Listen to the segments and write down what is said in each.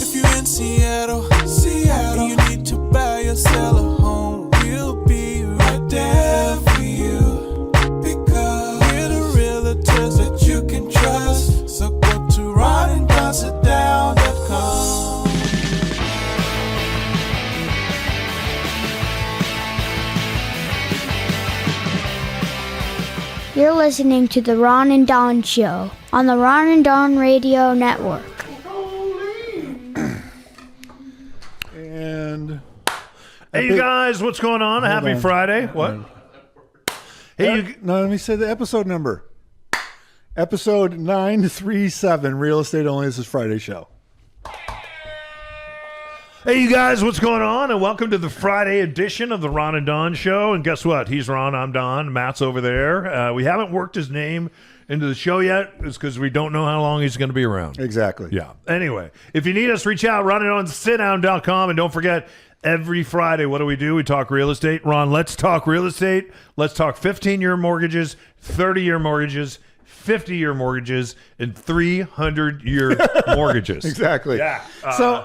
If you're in Seattle, and you need to buy or sell a home, we'll be right there for you. Because we're the realtors that you can trust. So go to ronanddonsitdown.com. You're listening to The Ron and Don Show on the Ron and Don Radio Network. And hey, you guys, what's going on? Happy Friday. What? Hey, no, let me say the episode number. Episode 937, Real Estate Only. This is Friday show. Hey, you guys, what's going on? And welcome to the Friday edition of the Ron and Don Show. And guess what? He's Ron, I'm Don. Matt's over there. We haven't worked his name into the show yet. It's because we don't know how long he's going to be around. Exactly. Yeah. Anyway, if you need us, reach out, ronanddonsitdown.com. And don't forget, every Friday, what do? We talk real estate. Ron, let's talk real estate. Let's talk 15-year mortgages, 30-year mortgages, 50-year mortgages, and 300-year mortgages. Exactly. Yeah. So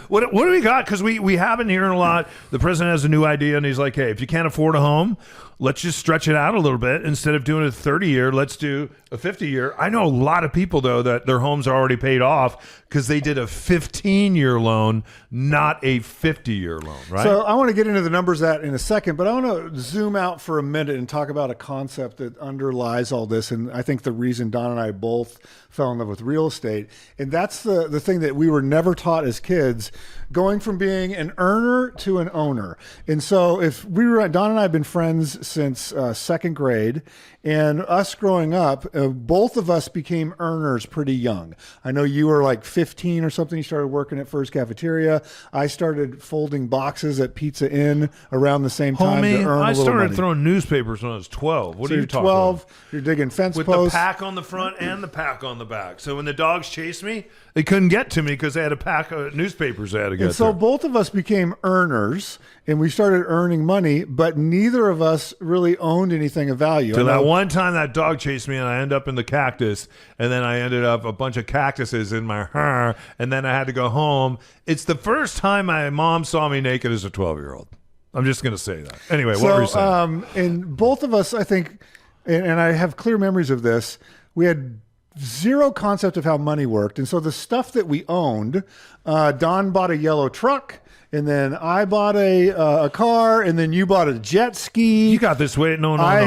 what do we got? Because we have been hearing a lot. The president has a new idea, and he's like, hey, if you can't afford a home, let's just stretch it out a little bit. Instead of doing a 30-year, let's do a 50-year. I know a lot of people, though, that their homes are already paid off because they did a 15-year loan, not a 50-year loan, right? So I want to get into the numbers of that in a second, but I want to zoom out for a minute and talk about a concept that underlies all this. And I think the reason Don and I both fell in love with real estate, and that's the thing that we were never taught as kids, going from being an earner to an owner. And so if Don and I have been friends since second grade, and us growing up, both of us became earners pretty young. I know you were like 15 or something. You started working at First Cafeteria. I started folding boxes at Pizza Inn around the same time to earn a I little started money. throwing newspapers when I was 12. What So are you you're talking 12, about? you're digging fence With posts. the pack on the front and the pack on the back. So when the dogs chased me, they couldn't get to me because they had a pack of newspapers they had to get And so to. both of us became earners, and we started earning money, but neither of us really owned anything of value. So that one time that dog chased me and I ended up in the cactus, and then I ended up a bunch of cactuses in my hair, and then I had to go home. It's the first time my mom saw me naked as a 12-year-old. I'm just going to say that. Anyway, what were you saying? And both of us, I think, and I have clear memories of this, we had zero concept of how money worked. And so the stuff that we owned, Don bought a yellow truck, and then I bought a car, and then you bought a jet ski. You got this way. No. I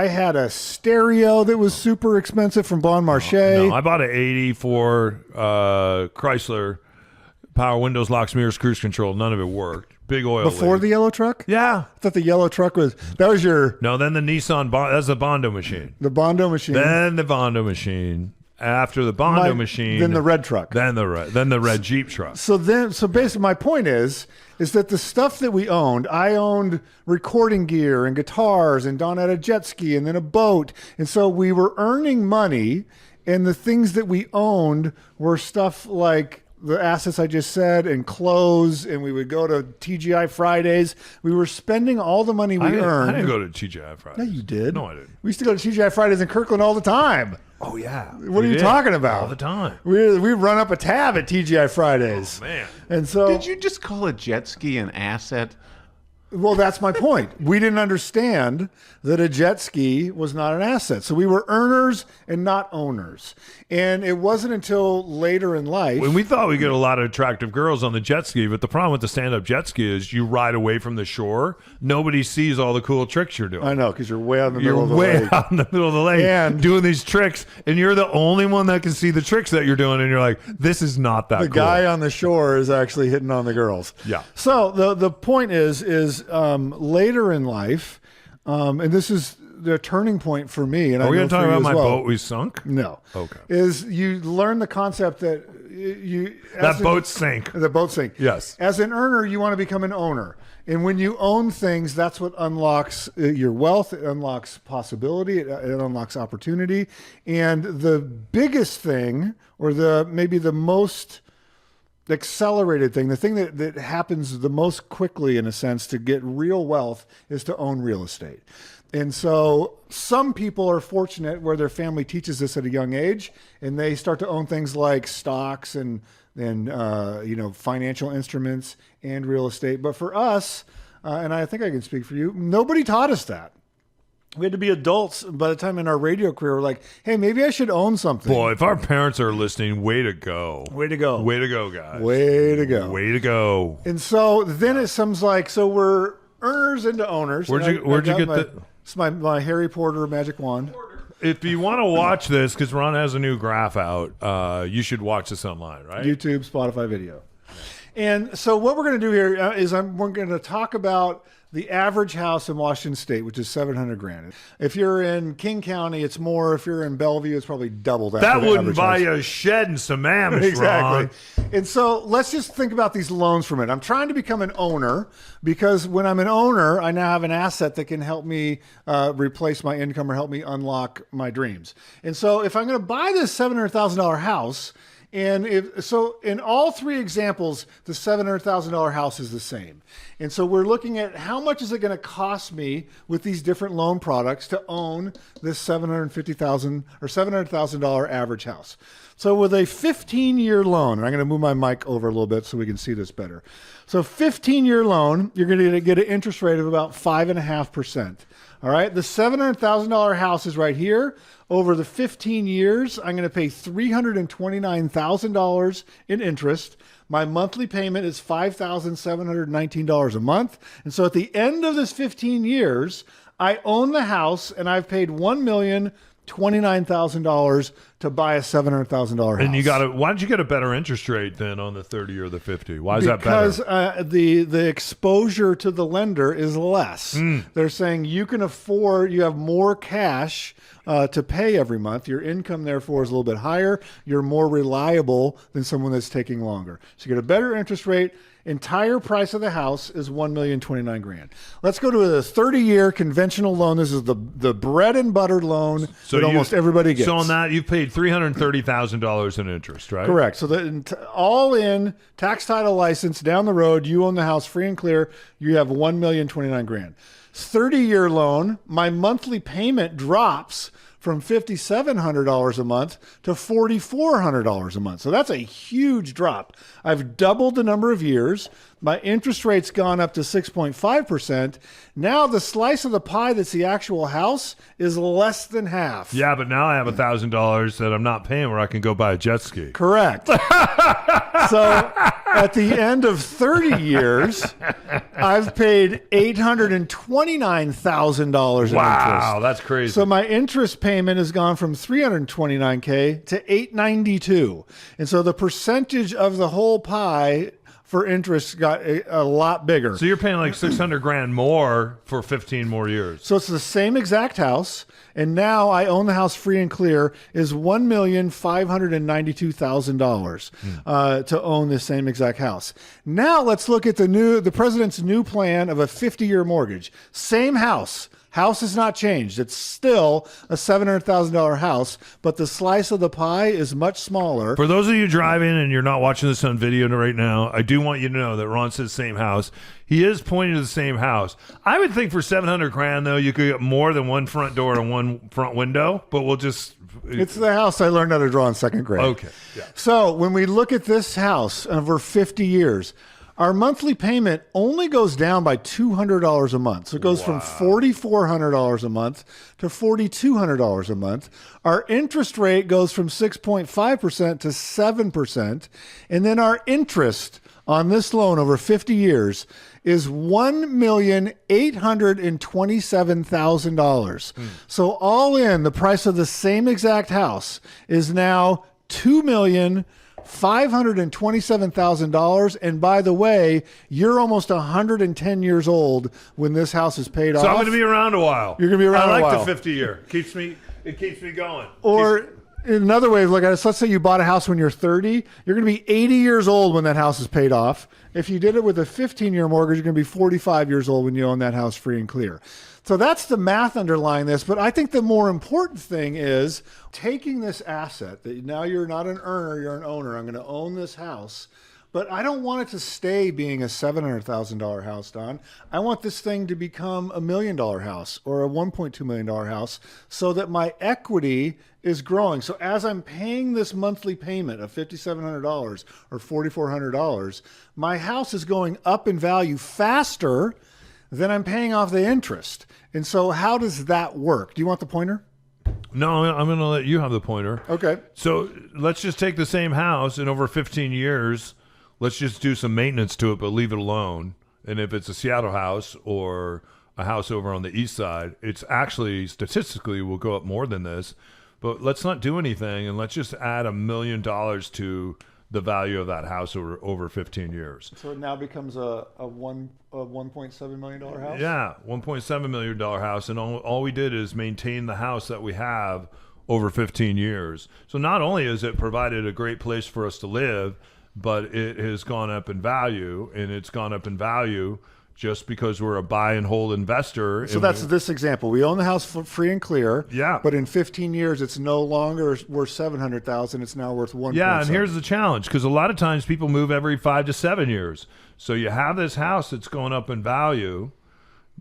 had a stereo that was super expensive from Bon Marché. No, I bought an 84 Chrysler power windows, locks, mirrors, cruise control. None of it worked. Big oil Before leak. the yellow truck? Yeah. I thought the yellow truck was your No, then the Nissan, that's the Bondo machine. the Bondo machine. Then the Bondo machine. After the Bondo machine. Then the red truck. Then the red Jeep truck. So basically my point is that the stuff that we owned, I owned recording gear and guitars, and Don had a jet ski and then a boat. And so we were earning money, and the things that we owned were stuff like the assets I just said, and clothes, and we would go to TGI Fridays. We were spending all the money we earned. I didn't go to TGI Fridays. Yeah, you did. No, I didn't. We used to go to TGI Fridays in Kirkland all the time. Oh, yeah. What are you talking about? All the time. We run up a tab at TGI Fridays. Oh, man. And so, Did you just call a jet ski an asset? well, that's my point. We didn't understand that a jet ski was not an asset. So we were earners and not owners. And it wasn't until later in life. When we thought we'd get a lot of attractive girls on the jet ski, but the problem with the stand-up jet ski is you ride away from the shore. Nobody sees all the cool tricks you're doing. I know, because you're way out in the You're middle of the way lake. out in the middle of the lake And- doing these tricks, and you're the only one that can see the tricks that you're doing, and you're like, this is not that The cool. guy on the shore is actually hitting on the girls. Yeah. So the point is later in life, and this is the turning point for me. And Are we going to talk about my boat we sunk? No. Okay. Is you learn the concept that That boat sank. The boat sank. Yes. As an earner, you want to become an owner. And when you own things, that's what unlocks your wealth. It unlocks possibility. It unlocks opportunity. And the biggest thing, or maybe the most accelerated thing, the thing that happens the most quickly, in a sense, to get real wealth is to own real estate. And so some people are fortunate where their family teaches this at a young age, and they start to own things like stocks and financial instruments and real estate. But for us, and I think I can speak for you, nobody taught us that. We had to be adults by the time in our radio career. We're like, hey, maybe I should own something. Boy, if our parents are listening, way to go. Way to go. Way to go, guys. Way to go. Way to go. And so then it comes like, so we're earners into owners. Where'd you get It's my Harry Potter magic wand. If you want to watch this, because Ron has a new graph out, you should watch this online, right? YouTube, Spotify video. And so what we're going to do here is we're going to talk about the average house in Washington State, which is $700,000. If you're in King County, it's more. If you're in Bellevue, it's probably double that. That wouldn't buy you a shed in Sammamish, exactly. Ron. And so let's just think about these loans for a minute. I'm trying to become an owner because when I'm an owner, I now have an asset that can help me replace my income or help me unlock my dreams. And so if I'm going to buy this $700,000 house, and in all three examples, the $700,000 house is the same. And so we're looking at how much is it going to cost me with these different loan products to own this $750,000 or $700,000 average house. So with a 15-year loan, and I'm going to move my mic over a little bit so we can see this better. So 15-year loan, you're going to get an interest rate of about 5.5%. All right, the $700,000 house is right here. Over the 15 years, I'm going to pay $329,000 in interest. My monthly payment is $5,719 a month. And so at the end of this 15 years, I own the house and I've paid $1,029,000 to buy a $700,000 house. And why don't you get a better interest rate than on the 30 or the 50? Why is that better? Because the exposure to the lender is less. They're saying you have more cash to pay every month. Your income, therefore, is a little bit higher. You're more reliable than someone that's taking longer. So you get a better interest rate. Entire price of the house is $1,029,000. Let's go to a 30-year conventional loan. This is the bread and butter loan that almost everybody gets. So on that, you've paid $330,000 in interest, right? Correct. So all in tax title license down the road, you own the house free and clear. You have $1,029,000. 30-year loan, my monthly payment drops from $5,700 a month to $4,400 a month. So that's a huge drop. I've doubled the number of years. My interest rate's gone up to 6.5%. Now the slice of the pie that's the actual house is less than half. Yeah, but now I have $1,000 that I'm not paying where I can go buy a jet ski. Correct. So at the end of 30 years, I've paid $829,000 in interest. Wow, that's crazy. So my interest payment has gone from $329K to $892. And so the percentage of the whole pie for interest got a lot bigger. So you're paying like $600,000 more for 15 more years. So it's the same exact house, and now I own the house free and clear is $1,592,000 to own the same exact house. Now let's look at the president's new plan of a 50-year mortgage. Same house. House has not changed. It's still a $700,000 house, but the slice of the pie is much smaller. For those of you driving and you're not watching this on video right now, I do want you to know that Ron says same house. He is pointing to the same house. I would think for $700,000 though, you could get more than one front door and one front window, but we'll just... It's the house I learned how to draw in second grade. Okay. Yeah. So when we look at this house over 50 years, our monthly payment only goes down by $200 a month. So it goes from $4,400 a month to $4,200 a month. Our interest rate goes from 6.5% to 7%. And then our interest on this loan over 50 years is $1,827,000. So all in, the price of the same exact house is now $2,527,000. And by the way, you're almost 110 years old when this house is paid off. So I'm going to be around a while. You're going to be around a while. I like the 50 year. It keeps me going. Or in another way of looking at it, let's say you bought a house when you're 30. You're going to be 80 years old when that house is paid off. If you did it with a 15-year mortgage, you're going to be 45 years old when you own that house free and clear. So that's the math underlying this. But I think the more important thing is taking this asset that now you're not an earner, you're an owner. I'm going to own this house. But I don't want it to stay being a $700,000 house, Don. I want this thing to become $1 million house or a $1.2 million house so that my equity is growing. So as I'm paying this monthly payment of $5,700 or $4,400, my house is going up in value faster than I'm paying off the interest. And so how does that work? Do you want the pointer? No, I'm going to let you have the pointer. Okay. So let's just take the same house and over 15 years, let's just do some maintenance to it, but leave it alone. And if it's a Seattle house or a house over on the east side, it's actually statistically will go up more than this. But let's not do anything, and let's just add $1 million to the value of that house over 15 years. So it now becomes a $1.7 million house? Yeah, $1.7 million house, and all we did is maintain the house that we have over 15 years. So not only has it provided a great place for us to live, but it has gone up in value, and it's gone up in value just because we're a buy and hold investor. So that's this example. We own the house free and clear. Yeah. But in 15 years, it's no longer worth $700,000. It's now worth $1.7. Yeah, and here's the challenge, because a lot of times people move every 5 to 7 years. So you have this house that's going up in value.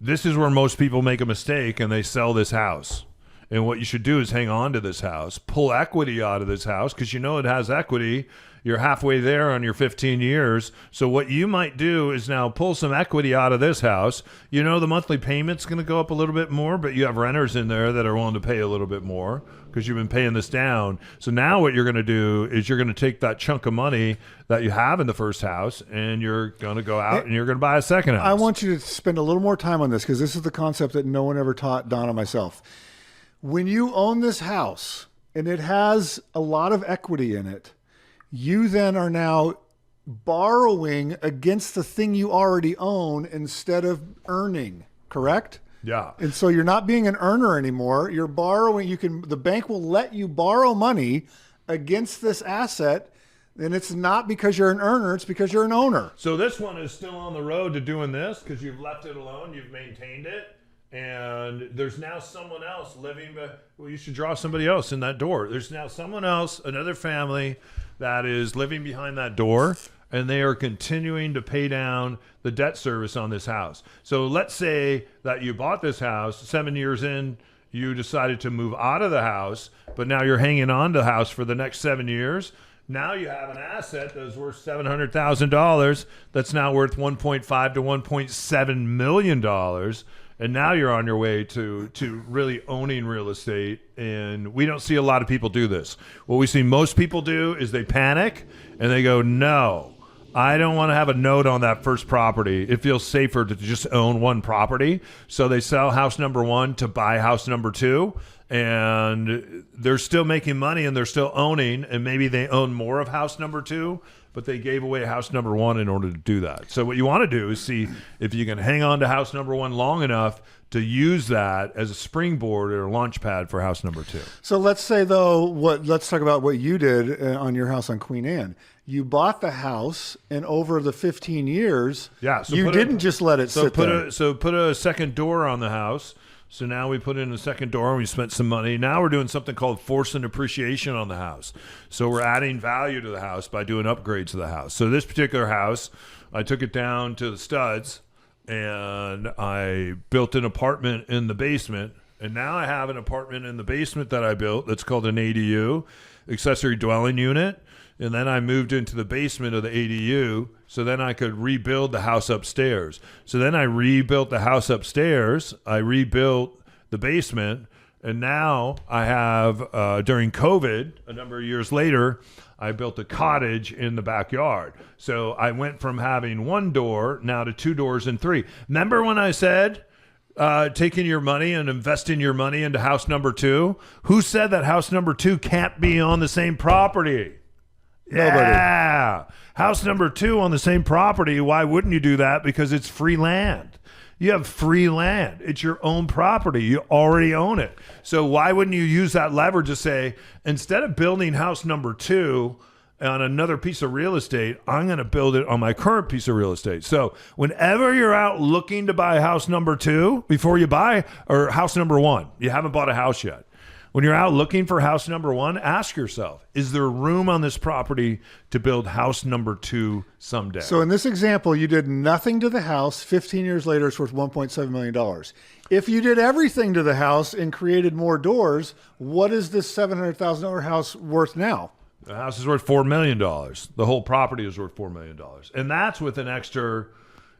This is where most people make a mistake, and they sell this house. And what you should do is hang on to this house, pull equity out of this house, because you know it has equity. You're halfway there on your 15 years. So what you might do is now pull some equity out of this house. You know the monthly payment's going to go up a little bit more, but you have renters in there that are willing to pay a little bit more because you've been paying this down. So now what you're going to do is you're going to take that chunk of money that you have in the first house, and you're going to go out and you're going to buy a second house. I want you to spend a little more time on this because this is the concept that no one ever taught Don and myself. When you own this house and it has a lot of equity in it, you then are now borrowing against the thing you already own instead of earning, correct? Yeah. And so you're not being an earner anymore. You're borrowing. The bank will let you borrow money against this asset. And it's not because you're an earner, it's because you're an owner. So this one is still on the road to doing this because you've left it alone, you've maintained it, and there's now someone else living. Well, you should draw somebody else in that door. There's now someone else, another family that is living behind that door, and they are continuing to pay down the debt service on this house. So let's say that you bought this house 7 years in, you decided to move out of the house, but now you're hanging on to the house for the next 7 years. Now you have an asset that's worth $700,000 that's now worth $1.5 to $1.7 million. And now you're on your way to really owning real estate. And we don't see a lot of people do this. What we see most people do is they panic and they go, no, I don't want to have a note on that first property. It feels safer to just own one property. So they sell house number one to buy house number two. And they're still making money and they're still owning, and maybe they own more of house number two, but they gave away house number one in order to do that. So what you want to do is see if you can hang on to house number one long enough to use that as a springboard or a launch pad for house number two. So let's say though, let's talk about what you did on your house on Queen Anne. You bought the house, and over the 15 years, so you didn't just let it sit there. Put a second door on the house. So now we put in a second door and we spent some money. Now we're doing something called force and appreciation on the house. So we're adding value to the house by doing upgrades to the house. So this particular house, I took it down to the studs and I built an apartment in the basement. And now I have an apartment in the basement that I built that's called an ADU, accessory dwelling unit. And then I moved into the basement of the ADU so then I could rebuild the house upstairs. So then I rebuilt the house upstairs. I rebuilt the basement. And now I have, during COVID, a number of years later, I built a cottage in the backyard. So I went from having one door now to 2 doors and 3. Remember when I said taking your money and investing your money into house number 2? Who said that house number 2 can't be on the same property? Yeah. House number 2 on the same property. Why wouldn't you do that? Because it's free land. You have free land. It's your own property. You already own it. So why wouldn't you use that leverage to say, instead of building house number 2 on another piece of real estate, I'm going to build it on my current piece of real estate. So whenever you're out looking to buy house number 2, before you buy, or house number 1, you haven't bought a house yet. when you're out looking for house number 1, ask yourself, is there room on this property to build house number 2 someday? So in this example, you did nothing to the house. 15 years later, it's worth $1.7 million. If you did everything to the house and created more doors, what is this $700,000 house worth now? The house is worth $4 million. The whole property is worth $4 million. And that's with an extra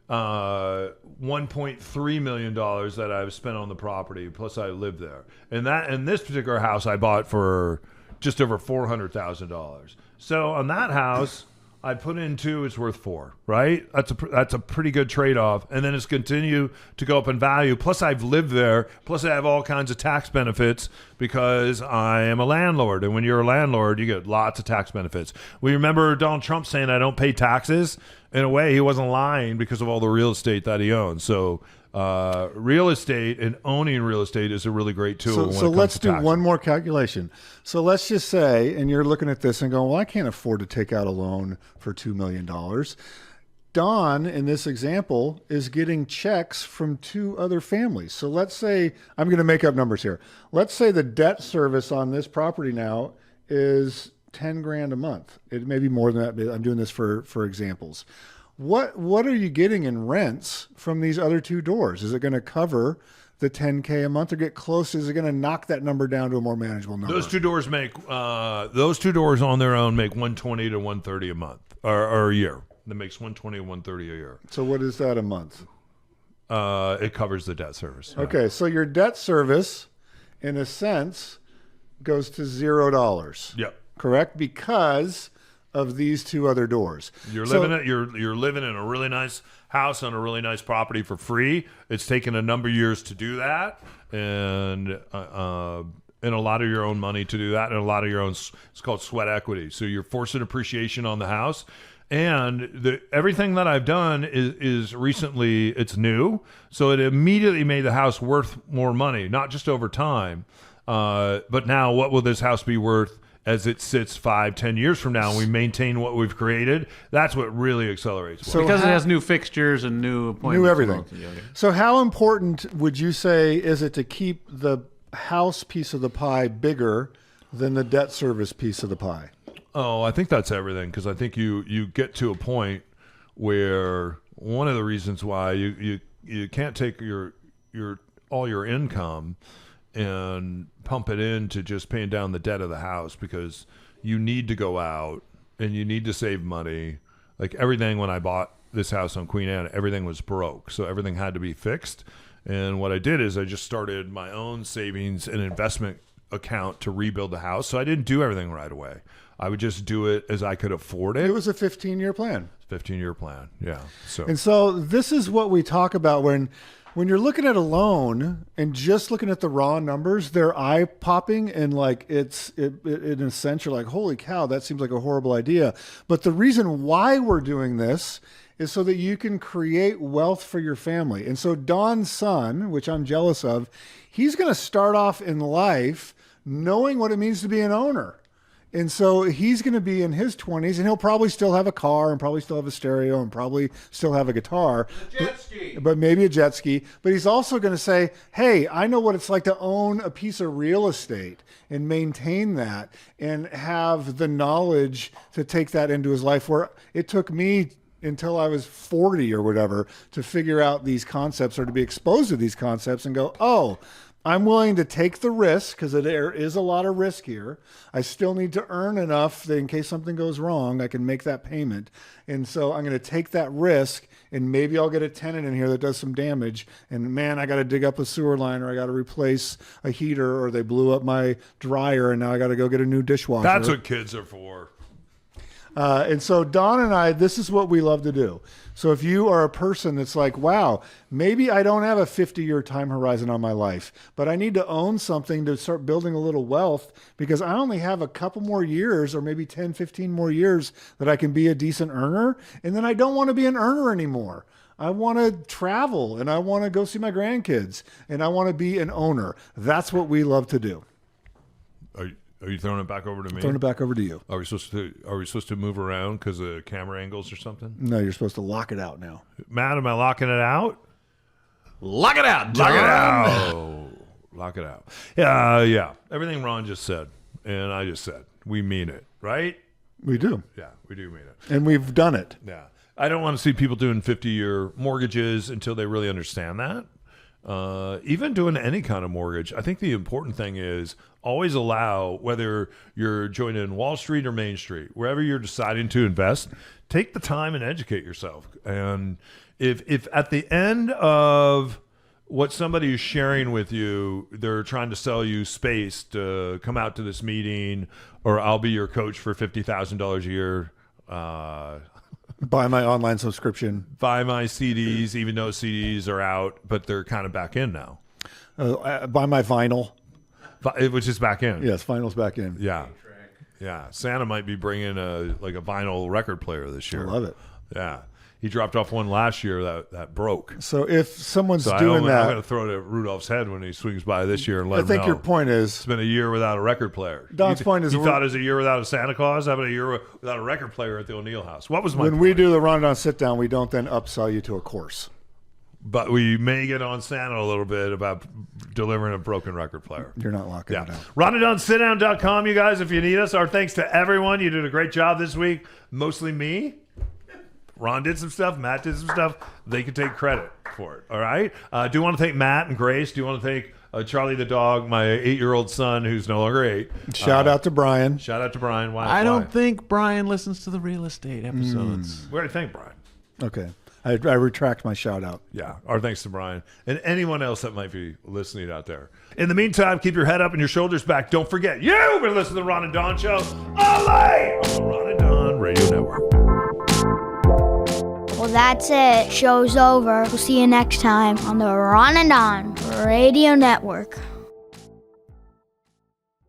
$1.3 million that I've spent on the property, plus I live there. And this particular house I bought for just over $400,000. So on that house, I put in 2, it's worth 4, right? That's a pretty good trade-off. And then it's continue to go up in value. Plus I've lived there. Plus I have all kinds of tax benefits because I am a landlord. And when you're a landlord, you get lots of tax benefits. We remember Donald Trump saying I don't pay taxes. In a way, he wasn't lying because of all the real estate that he owns. So real estate and owning real estate is a really great tool. So let's do one more calculation. So let's just say, and you're looking at this and going, well, I can't afford to take out a loan for $2 million. Don, in this example, is getting checks from 2 other families. So let's say, I'm going to make up numbers here. Let's say the debt service on this property now is $10,000 a month. It may be more than that, but I'm doing this for examples. What are you getting in rents from these other 2 doors? Is it going to cover the $10K a month or get close? Is it going to knock that number down to a more manageable number? Those 2 doors those 2 doors on their own make $120 to $130 a month or a year. That makes $120 to $130 a year. So what is that a month? It covers the debt service. Yeah. Okay, so your debt service, in a sense, goes to $0. Yep. Correct? Because of these 2 other doors. You're living in a really nice house on a really nice property for free. It's taken a number of years to do that, and a lot of your own money to do that, and a lot of your own. It's called sweat equity. So you're forcing appreciation on the house, and everything that I've done is recently. It's new, so it immediately made the house worth more money, not just over time, but now what will this house be worth as it sits 5-10 years from now, and we maintain what we've created? That's what really accelerates. So because it has new fixtures and new appointments. New everything. So how important would you say is it to keep the house piece of the pie bigger than the debt service piece of the pie? Oh, I think that's everything, because I think you get to a point where one of the reasons why you can't take all your income and pump it into just paying down the debt of the house, because you need to go out and you need to save money. Like everything, when I bought this house on Queen Anne, everything was broke. So everything had to be fixed. And what I did is I just started my own savings and investment account to rebuild the house. So I didn't do everything right away. I would just do it as I could afford it. It was a 15-year plan. 15-year plan, yeah. And so this is what we talk about when you're looking at a loan and just looking at the raw numbers, they're eye-popping, and like in a sense, you're like, holy cow, that seems like a horrible idea. But the reason why we're doing this is so that you can create wealth for your family. And so Don's son, which I'm jealous of, he's going to start off in life knowing what it means to be an owner. And so he's going to be in his 20s, and he'll probably still have a car, and probably still have a stereo, and probably still have a guitar. A jet ski. But maybe a jet ski. But he's also going to say, hey, I know what it's like to own a piece of real estate and maintain that and have the knowledge to take that into his life, where it took me until I was 40 or whatever to figure out these concepts, or to be exposed to these concepts and go, oh, I'm willing to take the risk, because there is a lot of risk here. I still need to earn enough that in case something goes wrong, I can make that payment. And so I'm going to take that risk, and maybe I'll get a tenant in here that does some damage. And man, I got to dig up a sewer line, or I got to replace a heater, or they blew up my dryer, and now I got to go get a new dishwasher. That's what kids are for. And so Don and I, this is what we love to do. So if you are a person that's like, wow, maybe I don't have a 50-year time horizon on my life, but I need to own something to start building a little wealth, because I only have a couple more years, or maybe 10, 15 more years that I can be a decent earner. And then I don't want to be an earner anymore. I want to travel, and I want to go see my grandkids, and I want to be an owner. That's what we love to do. Are you throwing it back over to me? Throwing it back over to you. Are we supposed to move around because of camera angles or something? No, you're supposed to lock it out now. Matt, am I locking it out? Lock it out, Lock Don. it out. Lock it out. Yeah. Everything Ron just said and I just said, we mean it, right? We do. Yeah, we do mean it. And we've done it. Yeah. I don't want to see people doing 50-year mortgages until they really understand that. Even doing any kind of mortgage, I think the important thing is always allow, whether you're joining Wall Street or Main Street, wherever you're deciding to invest, take the time and educate yourself. And if at the end of what somebody is sharing with you, they're trying to sell you space to come out to this meeting, or I'll be your coach for $50,000 a year, Buy my online subscription. buy my CDs, even though CDs are out, but they're kind of back in now. Buy my vinyl. Which is back in. Yes, vinyl's back in. Yeah. Yeah. Santa might be bringing a vinyl record player this year. I love it. Yeah. He dropped off one last year that broke. So if someone's So doing I'm that, going to throw it at Rudolph's head when he swings by this year and let I him think know. your point is It's been a year without a record player. Don's point is you we're- thought it was a year without a Santa Claus? How about a year without a record player at the O'Neill house? What was my when point? we do the Ron and Don sit down, we don't then upsell you to a course. But we may get on Santa a little bit about delivering a broken record player. You're not locking it Yeah. out. RonandDonSitDown.com, you guys, if you need us. Our thanks to everyone. You did a great job this week. Mostly me. Ron did some stuff. Matt did some stuff. They can take credit for it. All right? Do want to thank Matt and Grace. Do want to thank Charlie the dog, my 8-year-old son who's no longer 8. Shout out to Brian. Shout out to Brian. Why? I don't think Brian listens to the real estate episodes. Where do you think, Brian? Okay. I retract my shout out. Yeah, our thanks to Brian and anyone else that might be listening out there. In the meantime, keep your head up and your shoulders back. Don't forget, you've been listening to the Ron and Don Show, only on the Ron and Don Radio Network. Well, that's it. Show's over. We'll see you next time on the Ron and Don Radio Network.